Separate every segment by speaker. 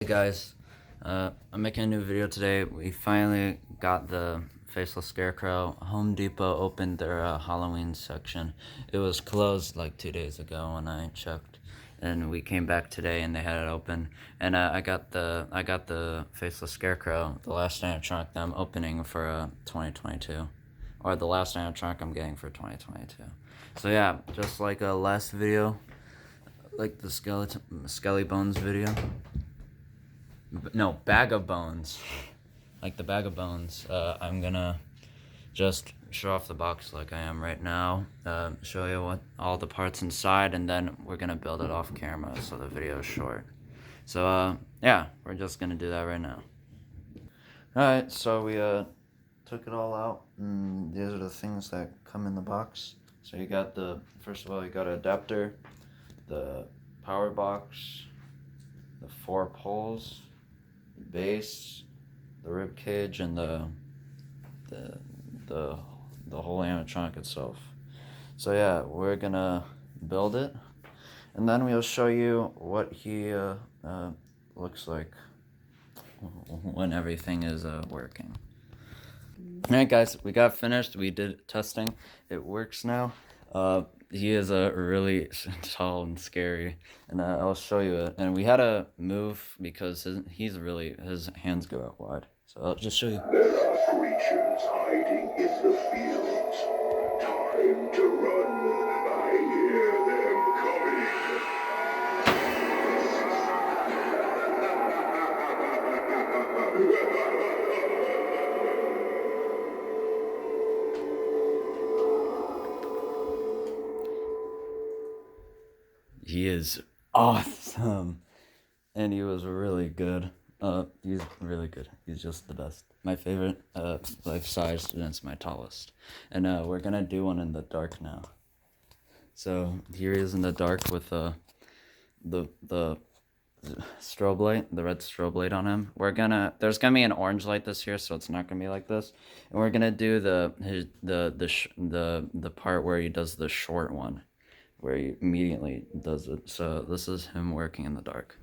Speaker 1: Hey guys, I'm making a new video today. We finally got the Faceless Scarecrow. Home Depot opened their Halloween section. It was closed like 2 days ago when I checked, and we came back today and they had it open. And I got the Faceless Scarecrow, the last animatronic that I'm opening for 2022, or the last animatronic I'm getting for 2022. So yeah, just like a last video, like the Skelly Bones video. No, bag of bones. Like the bag of bones. I'm gonna just show off the box like I am right now. Show you what all the parts inside, and then we're gonna build it off camera so the video is short. So yeah, we're just gonna do that right now. Alright, so we took it all out, and these are the things that come in the box. So you got first of all, you got an adapter, the power box, the 4 poles, base, the rib cage, and the whole animatronic itself. So yeah, we're gonna build it, and then we'll show you what he looks like when everything is working. Alright guys, we got finished. We did testing. It works now. He is really tall and scary, and I'll show you it. And we had to move because his hands go out wide. So I'll just show you.
Speaker 2: There are creatures hiding in the fields. Time to run. I hear them coming.
Speaker 1: He is awesome, and he was really good. He's really good. He's just the best. My favorite life-size, and it's my tallest. And we're gonna do one in the dark now. So here he is in the dark with the strobe light, the red strobe light on him. There's gonna be an orange light this year, so it's not gonna be like this. And we're gonna do the part where he does the short one, where he immediately does it. So this is him working in the dark.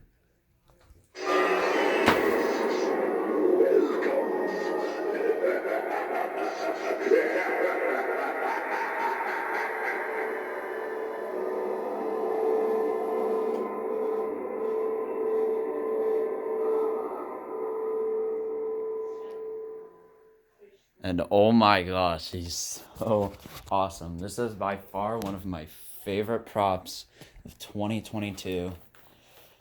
Speaker 1: And oh my gosh, he's so awesome. This is by far one of my favorite props of 2022.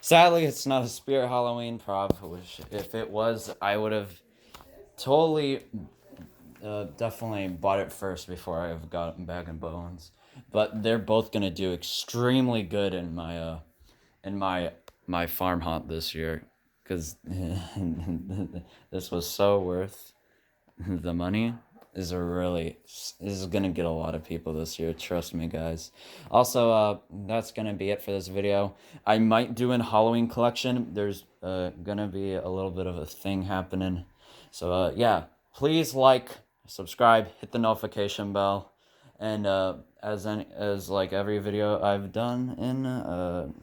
Speaker 1: Sadly, it's not a Spirit Halloween prop, which if it was, I would have totally, definitely bought it first before I have gotten Bag and Bones. But they're both gonna do extremely good in my farm hunt this year, because this was so worth the money. Is gonna get a lot of people this year, trust me guys. Also, that's gonna be it for this video. I might do an Halloween collection. There's gonna be a little bit of a thing happening. So yeah, please like, subscribe, hit the notification bell, and as like every video I've done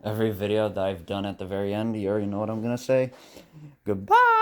Speaker 1: every video that I've done at the very end, you already know what I'm gonna say. Goodbye.